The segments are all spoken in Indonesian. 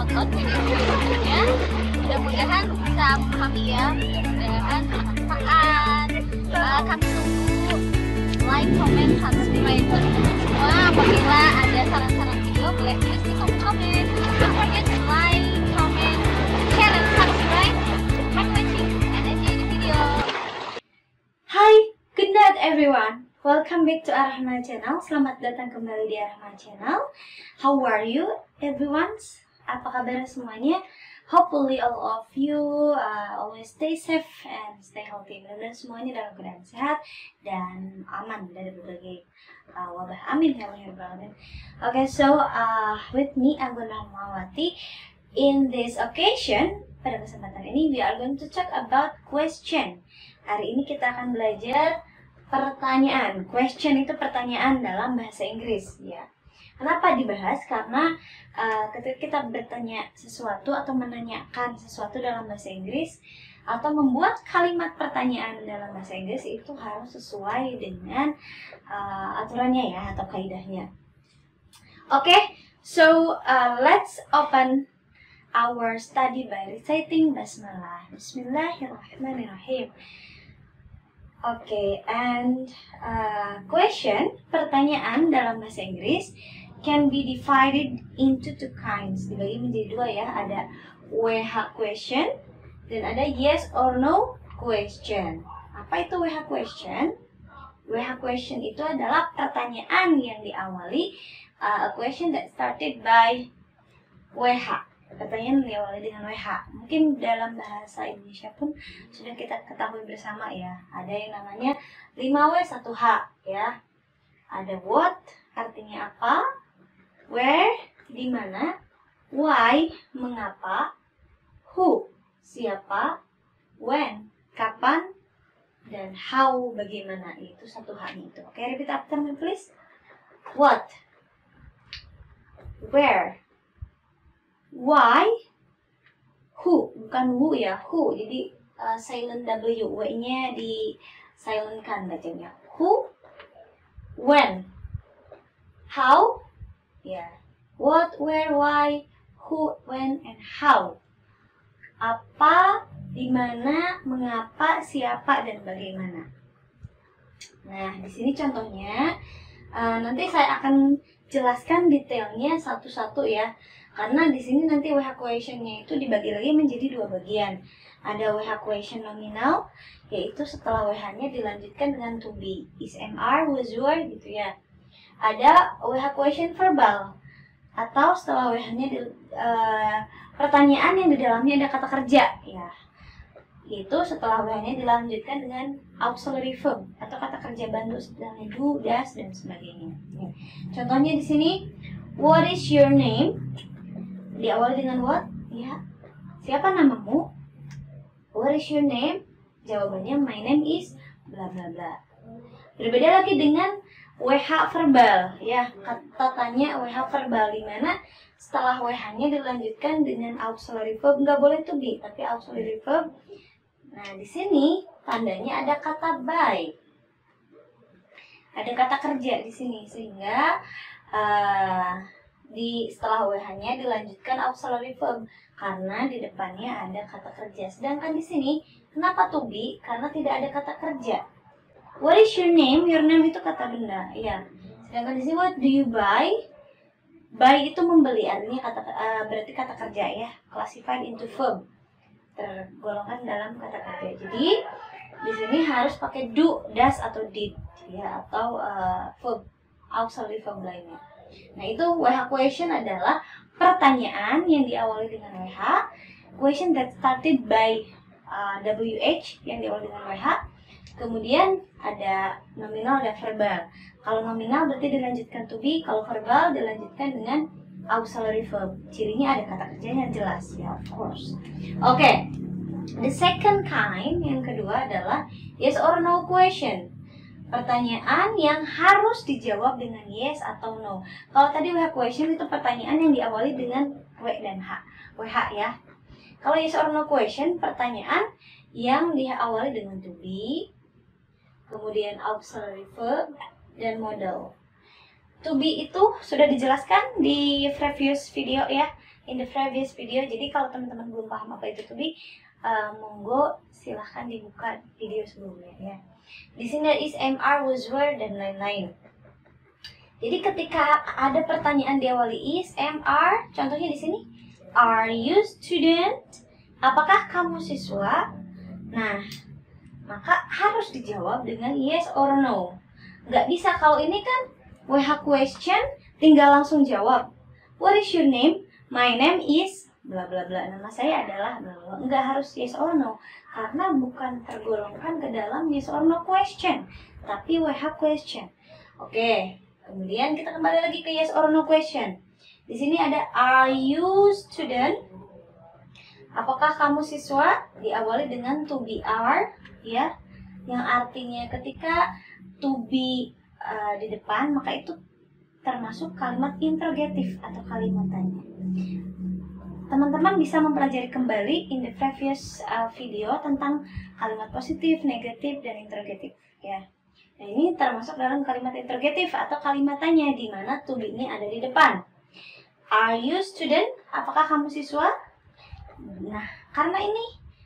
menonton video selanjutnya. Mudah-mudahan bisa memahami ya, mudah-mudahan bermanfaat. Kami tunggu like, comment, subscribe semua. Apabila ada saran-saran video, boleh tulis di kolom komen. Don't forget to like, comment, share, and subscribe. Happy watching and enjoy the video. Hai, good night everyone. Welcome back to Arahma Channel. Selamat datang kembali di Arahma Channel. How are you everyone? Apa kabar semuanya? Hopefully all of you always stay safe and stay healthy. Mudah-mudahan semuanya dalam keadaan sehat dan aman dari berbagai wabah. Amin ya Allah. Okay, so with me Anggun Rahmawati. In this occasion, pada kesempatan ini we are going to talk about question. Hari ini kita akan belajar pertanyaan. Question itu pertanyaan dalam bahasa Inggris, ya. Kenapa dibahas? Karena ketika kita bertanya sesuatu atau menanyakan sesuatu dalam bahasa Inggris atau membuat kalimat pertanyaan dalam bahasa Inggris itu harus sesuai dengan aturannya ya atau kaidahnya. Okay, so let's open our study by reciting Basmalah. Bismillahirrahmanirrahim. Okay, and question, pertanyaan dalam bahasa Inggris can be divided into two kinds. Dibagi menjadi dua ya, ada WH question dan ada yes or no question. Apa itu WH question? WH question itu adalah pertanyaan yang diawali a question that started by WH. Pertanyaan diawali dengan WH. Mungkin dalam bahasa Indonesia pun sudah kita ketahui bersama ya. Ada yang namanya 5W 1H ya. Ada what, artinya apa, where, di mana, why, mengapa, who, siapa, when, kapan, dan how, bagaimana. Itu 1H itu. Oke, repeat after me please. What, where, why, who, bukan who ya, who, jadi silent W, W-nya di silentkan bacanya. Who, when, how, ya, what, where, why, who, when, and how. Apa, di mana, mengapa, siapa, dan bagaimana. Nah, di sini contohnya, nanti saya akan jelaskan detailnya satu-satu ya. Karena di sini nanti WH question-nya itu dibagi lagi menjadi dua bagian. Ada WH question nominal, yaitu setelah WH-nya dilanjutkan dengan to be, is, am, are, was, were, gitu ya. Ada WH question verbal, atau setelah WH-nya pertanyaan yang di dalamnya ada kata kerja, ya. Itu setelah WH-nya dilanjutkan dengan auxiliary verb atau kata kerja bantu setelahnya do, does, dan sebagainya. Ya. Contohnya di sini, what is your name? Diawali dengan what? Ya. Siapa namamu? What is your name? Jawabannya my name is bla bla bla. Berbeda lagi dengan WH verbal, ya. Kata tanya WH verbal di mana setelah WH-nya dilanjutkan dengan auxiliary verb, nggak boleh to be, tapi auxiliary verb. Nah, di sini tandanya ada kata by. Ada kata kerja di sini sehingga setelah WH-nya dilanjutkan auxiliary verb karena di depannya ada kata kerja. Sedangkan di sini kenapa to be? Karena tidak ada kata kerja. What is your name? Your name itu kata benda, ya. Sedangkan di sini what do you buy? Buy itu membeli, artinya berarti kata kerja ya. Classified into verb, tergolongkan dalam kata kerja. Jadi di sini harus pakai do, does atau did, ya, atau verb auxiliary verb lainnya. Nah, itu WH question adalah pertanyaan yang diawali dengan WH, question that started by WH yang diawali dengan WH. Kemudian ada nominal, ada verbal. Kalau nominal berarti dilanjutkan to be, kalau verbal dilanjutkan dengan auxiliary verb. Cirinya ada kata kerjanya jelas ya, of course. Oke. The second kind, yang kedua adalah yes or no question. Pertanyaan yang harus dijawab dengan yes atau no. Kalau tadi WH question itu pertanyaan yang diawali dengan W dan H. WH ya. Kalau yes or no question, pertanyaan yang diawali dengan to be, kemudian auxiliary verb, dan modal. To be itu sudah dijelaskan di previous video ya. in the previous video. Jadi kalau teman-teman belum paham apa itu to be, monggo silahkan dibuka video sebelumnya ya. Di sini is, am, are, was, were, dan lain-lain. Jadi ketika ada pertanyaan diawali is, am, are, contohnya di sini, are you student? Apakah kamu siswa? Nah, maka harus dijawab dengan yes or no. Nggak bisa kalau ini kan WH question, tinggal langsung jawab. What is your name? My name is bla bla bla. Nama saya adalah bla bla. Nggak harus yes or no, karena bukan tergolongkan ke dalam yes or no question, tapi WH question. Oke, kemudian kita kembali lagi ke yes or no question. Di sini ada are you student? Apakah kamu siswa? Diawali dengan to be are, ya, yang artinya ketika to be di depan, maka itu termasuk kalimat interrogatif atau kalimat tanya. Teman-teman bisa mempelajari kembali in the previous video tentang kalimat positif, negatif, dan interrogatif ya. Nah, ini termasuk dalam kalimat interrogatif atau kalimat tanya di mana to be ini ada di depan. Are you student? Apakah kamu siswa? Nah, karena ini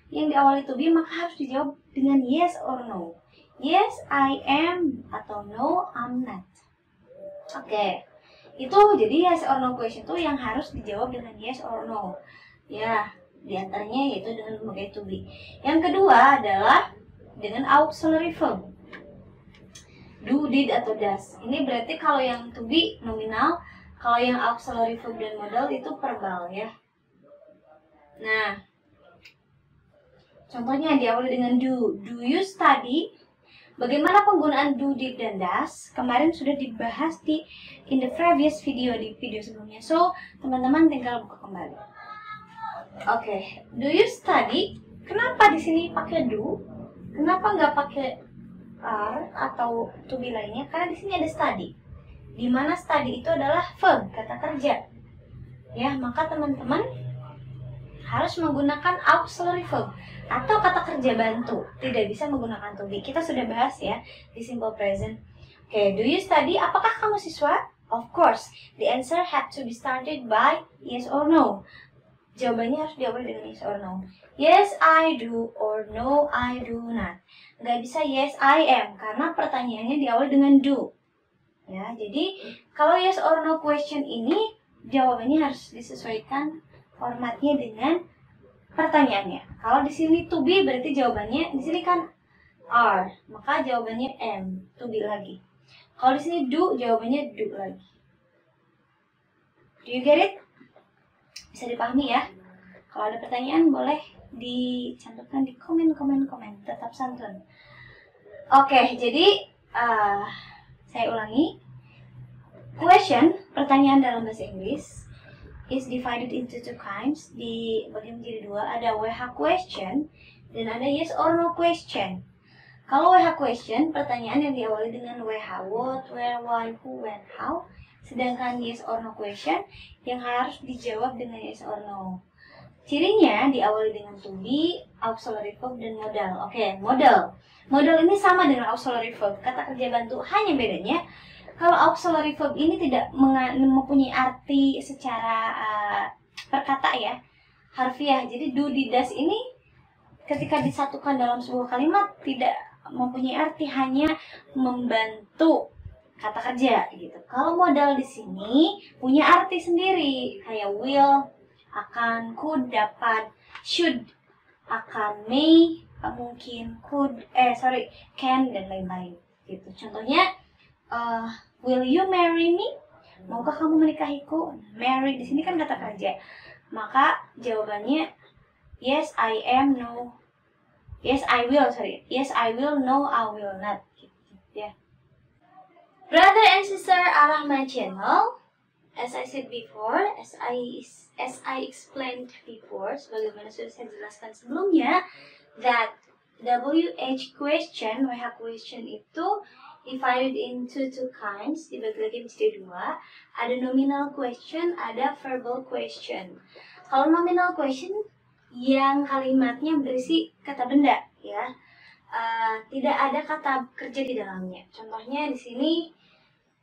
yang diawali to be, maka harus dijawab dengan yes or no. Yes, I am, atau no, I'm not. Oke. Itu jadi yes or no question itu yang harus dijawab dengan yes or no. Ya, diantaranya yaitu dengan memakai to be. Yang kedua adalah dengan auxiliary verb. Do, did, atau does. Ini berarti kalau yang to be nominal, kalau yang auxiliary verb dan modal itu verbal ya. Nah, contohnya diawali dengan do. Do you study? Bagaimana penggunaan do, did, dan does? Kemarin sudah dibahas in the previous video, di video sebelumnya. So, teman-teman tinggal buka kembali. Oke, do you study? Kenapa di sini pakai do? Kenapa nggak pakai are atau to be lainnya? Karena di sini ada study. Di mana study itu adalah verb, kata kerja. Ya, maka teman-teman harus menggunakan auxiliary verb atau kata kerja bantu. Tidak bisa menggunakan to be. Kita sudah bahas ya di simple present. Oke, do you study? Apakah kamu siswa? Of course. The answer had to be started by yes or no. Jawabannya harus diawali dengan yes or no. Yes, I do, or no, I do not. Nggak bisa yes, I am, karena pertanyaannya diawali dengan do. Ya, jadi kalau yes or no question ini jawabannya harus disesuaikan formatnya dengan pertanyaannya. Kalau di sini to be berarti jawabannya di sini kan are, maka jawabannya am, to be lagi. Kalau di sini do, jawabannya do lagi. Do you get it? Bisa dipahami ya? Kalau ada pertanyaan boleh dicantumkan di komen. Tetap santun. Oke, jadi saya ulangi. Question, pertanyaan dalam bahasa Inggris, is divided into two kinds, dibagi menjadi dua. Ada WH question dan ada yes or no question. Kalau WH question, pertanyaan yang diawali dengan WH, what, where, why, who, when, how. Sedangkan yes or no question yang harus dijawab dengan yes or no. Cirinya diawali dengan to be, auxiliary verb, dan modal. Oke, modal. Modal ini sama dengan auxiliary verb, kata kerja bantu. Hanya bedanya kalau auxiliary verb ini tidak mempunyai arti secara perkata ya, harfiah. Jadi do, did, does ini ketika disatukan dalam sebuah kalimat tidak mempunyai arti, hanya membantu kata kerja gitu. Kalau modal di sini punya arti sendiri, kayak will, akan, could, dapat, should, akan, may, mungkin, could, can, dan lain-lain gitu. Contohnya, will you marry me? Maukah kamu menikahiku? Marry di sini kan kata kerja. Maka jawabannya yes I am, no. Yes I will, Yes I will, no I will not. Gitu, ya. Brother and sister arah my channel. As I said before, as I explained before, sebagaimana sudah saya jelaskan sebelumnya, that WH question, WH question itu divided into two kinds, dibagi lagi menjadi dua. Ada nominal question, ada verbal question. Kalau nominal question yang kalimatnya berisi kata benda, ya, tidak ada kata kerja di dalamnya. Contohnya di sini,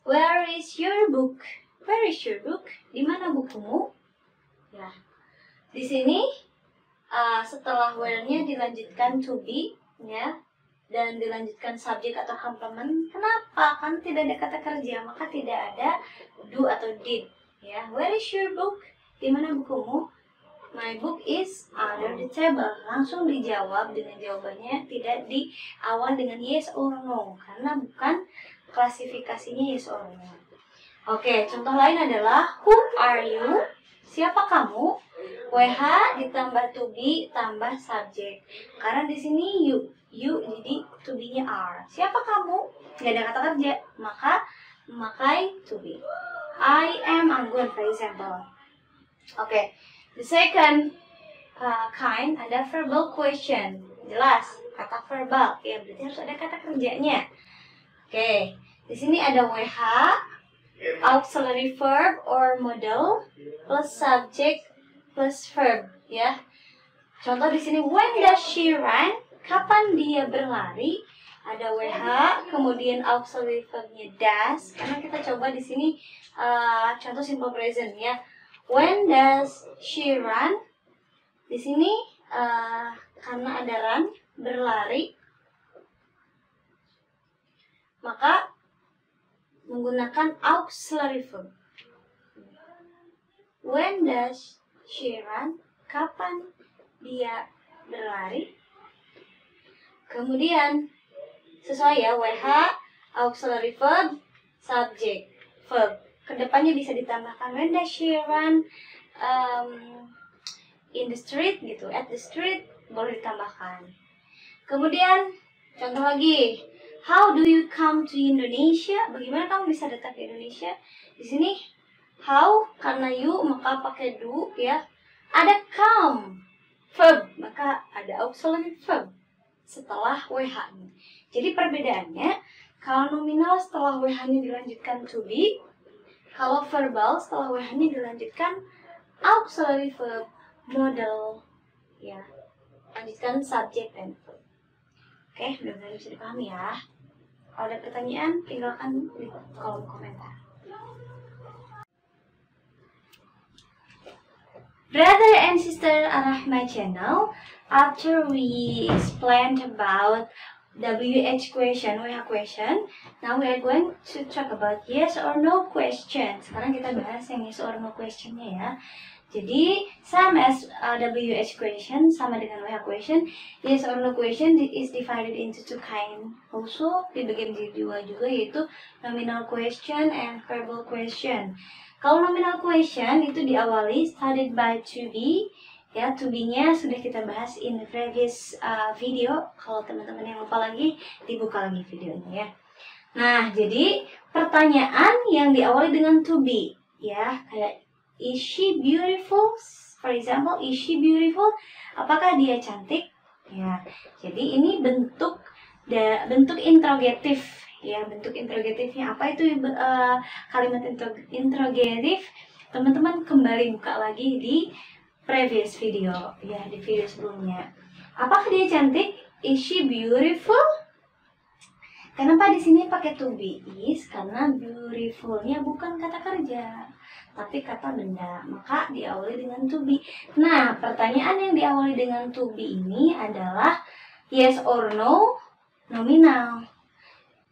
where is your book? Where is your book? Di mana bukumu? Ya. Di sini setelah where-nya dilanjutkan to be, ya, dan dilanjutkan subjek atau complement. Kenapa? Kan tidak ada kata kerja, maka tidak ada do atau did. Ya, where is your book? Di mana bukumu? My book is under the table. Langsung dijawab dengan jawabannya, tidak di awal dengan yes or no, karena bukan klasifikasinya yes or no. Oke, contoh lain adalah who are you? Siapa kamu? WH ditambah to be tambah subjek. Karena di sini you jadi to be-nya are. Siapa kamu? Gak ada kata kerja, maka memakai to be. I am Anggun, for example. Oke, the second kind ada verbal question. Jelas, kata verbal. Ya, berarti harus ada kata kerjanya. Oke, di sini ada WH, auxiliary verb or modal plus subject plus verb, ya. Contoh di sini, when does she run? Kapan dia berlari? Ada WH, kemudian auxiliary verb-nya does. Karena kita coba di sini contoh simple present, ya. When does she run? Di sini karena ada run, berlari, maka menggunakan auxiliary verb. When does she run? Kapan dia berlari? Kemudian sesuai ya, WH, auxiliary verb, subject, verb. Kedepannya bisa ditambahkan when does she run in the street gitu, at the street, boleh ditambahkan. Kemudian contoh lagi, how do you come to Indonesia? Bagaimana kamu bisa datang ke Indonesia? Di sini how karena you maka pakai do, ya. Ada come verb, maka ada auxiliary verb setelah WH-nya. Jadi perbedaannya, kalau nominal setelah WH-nya dilanjutkan to be, kalau verbal setelah WH-nya dilanjutkan auxiliary verb, modal, ya. Lanjutkan subject dan verb. Oke, benar-benar bisa dipahami ya. Kalau ada pertanyaan, tinggalkan di kolom komentar. Brother and sister Ar-Rahma channel, after we explained about WH question, WH question, now we are going to talk about yes or no question. Sekarang kita bahas yang yes or no questionnya ya. Jadi, same as WH question, sama dengan WH question, yes or no question is divided into two kind. Also, dibagi menjadi dua juga, yaitu nominal question and verbal question. Kalau nominal question itu diawali started by to be, ya, to be-nya sudah kita bahas in the previous video. Kalau teman-teman yang lupa lagi, dibuka lagi videonya ya. Nah, jadi pertanyaan yang diawali dengan to be, ya, kayak is she beautiful? For example, is she beautiful? Apakah dia cantik? Ya, jadi ini bentuk interrogatif. Ya, bentuk interrogatifnya apa itu kalimat interrogatif? Teman-teman kembali buka lagi di previous video, ya, di video sebelumnya. Apakah dia cantik? Is she beautiful? Kenapa di sini pakai to be is? Karena beautiful-nya bukan kata kerja, tapi kata benda. Maka diawali dengan to be. Nah, pertanyaan yang diawali dengan to be ini adalah yes or no nominal.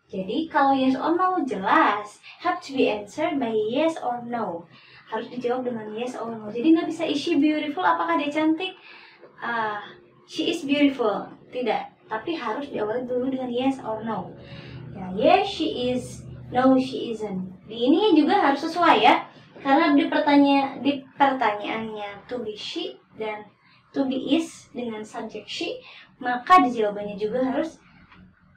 Jadi kalau yes or no jelas, have to be answered by yes or no. Harus dijawab dengan yes or no. Jadi nggak bisa is she beautiful, apakah dia cantik? She is beautiful. Tidak. Tapi harus diawali dulu dengan yes or no. Ya, yes she is, no she isn't. Di ini juga harus sesuai ya. Karena di pertanyaannya to be she dan to be is dengan subject she, maka di jawabannya juga harus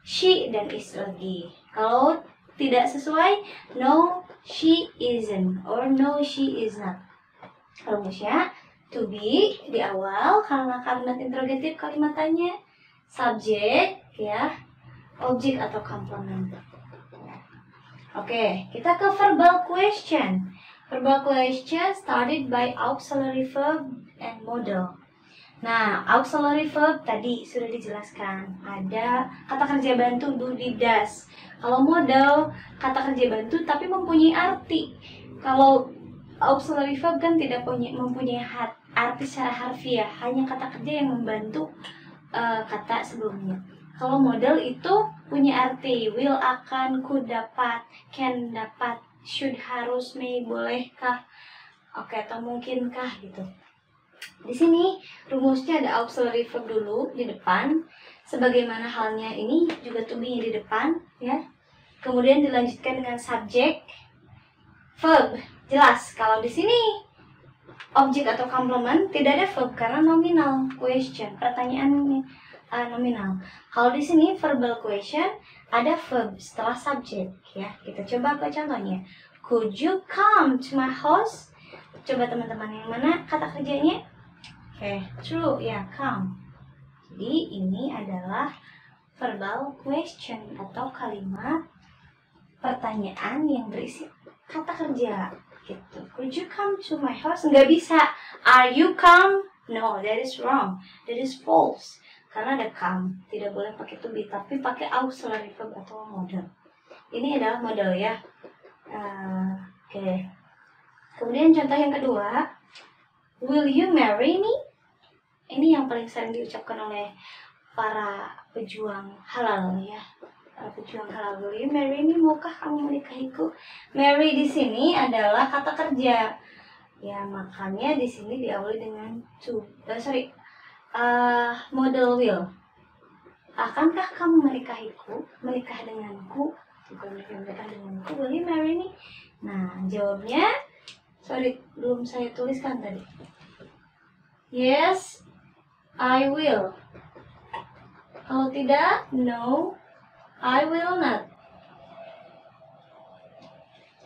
she dan is lagi. Kalau tidak sesuai, no she isn't or no she is not. Rumusnya to be di awal karena kalimat interrogatif kalimatannya subjek, ya, objek atau complement. Oke, kita ke verbal question. Verbal question started by auxiliary verb and modal. Nah, auxiliary verb tadi sudah dijelaskan. Ada kata kerja bantu do, did, does. Kalau modal, kata kerja bantu tapi mempunyai arti. Kalau auxiliary verb kan tidak mempunyai arti secara harfiah, hanya kata kerja yang membantu kata sebelumnya. Kalau model itu punya arti will, akan, could, dapat, can, dapat, should, harus, may, bolehkah, oke, atau mungkinkah gitu. Di sini rumusnya ada auxiliary verb dulu di depan, sebagaimana halnya ini juga to be-nya di depan ya. Kemudian dilanjutkan dengan subject, verb. Jelas kalau di sini objek atau complement tidak ada verb karena nominal question, pertanyaan nominal. Kalau di sini verbal question ada verb setelah subject ya. Kita coba ke contohnya. Could you come to my house? Coba teman-teman yang mana kata kerjanya? Oke, true ya, come. Jadi ini adalah verbal question atau kalimat pertanyaan yang berisi kata kerja gitu. Could you come to my house? Nggak bisa. Are you come? No, that is wrong. That is false. Karena ada come, tidak boleh pakai to be, tapi pakai auxiliary verb atau model. Ini adalah model ya. Oke. Kemudian contoh yang kedua, will you marry me? Ini yang paling sering diucapkan oleh para pejuang halal ya. Para pejuang halal, will you marry me? Maukah kamu menikahiku? Marry di sini adalah kata kerja. Ya, makanya di sini diawali dengan to. Model will. Akankah kamu menikahiku? Menikah denganku? Bukan menikah denganku. Will you marry me? Nah, jawabnya belum saya tuliskan tadi. Yes, I will. Kalau tidak, no, I will not.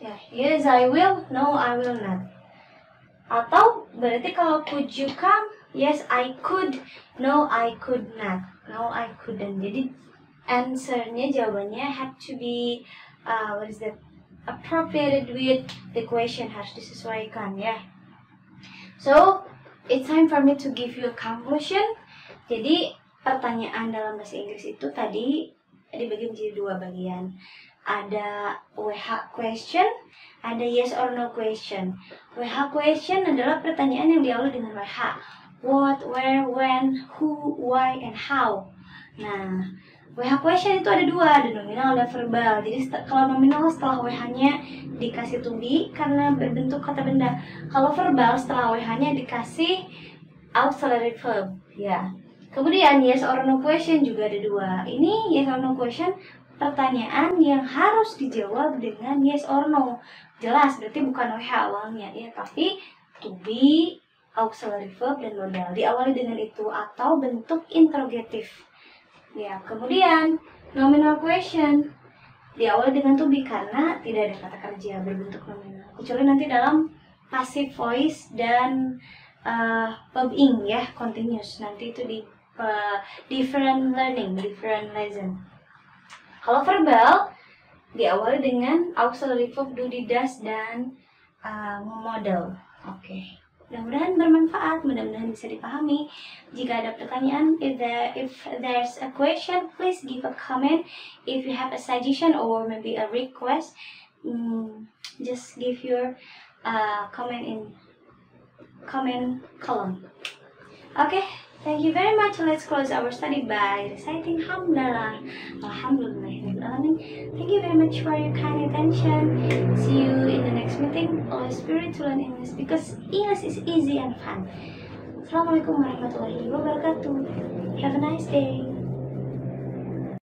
Ya, yes, I will. No, I will not. Atau berarti kalau could you come? Yes, I could. No, I could not. No, I couldn't. Jadi answernya, jawabannya have to be appropriated with the question, harus disesuaikan ya. So, it's time for me to give you a conclusion. Jadi pertanyaan dalam bahasa Inggris itu tadi dibagi menjadi dua bagian. Ada WH question, ada yes or no question. WH question adalah pertanyaan yang diawali dengan WH. What, where, when, who, why, and how. Nah, WH question itu ada dua, ada nominal, ada verbal. Jadi kalau nominal setelah WH-nya dikasih to be karena berbentuk kata benda. Kalau verbal setelah WH-nya dikasih auxiliary verb. Ya. Kemudian yes or no question juga ada dua. Ini yes or no question, pertanyaan yang harus dijawab dengan yes or no. Jelas, berarti bukan WH awalnya ya, tapi to be, auxiliary verb, dan modal diawali dengan itu atau bentuk interrogatif. Ya, kemudian nominal question diawali dengan to be karena tidak ada kata kerja berbentuk nominal. Kecuali nanti dalam passive voice dan verb ing ya, continuous. Nanti itu di different learning, different lesson. Kalau verbal diawali dengan auxiliary verb do, did, does, dan model. Oke. Mudah-mudahan bermanfaat, mudah-mudahan bisa dipahami. Jika ada pertanyaan, if there's a question, please give a comment. If you have a suggestion or maybe a request, just give your comment in comment column. Okay, thank you very much. Let's close our study by reciting Hamdalah. Alhamdulillahirrahmanirrahim. Thank you very much for your kind attention. See you in the next meeting. Always spirit to learn English because English is easy and fun. Assalamualaikum warahmatullahi wabarakatuh. Have a nice day.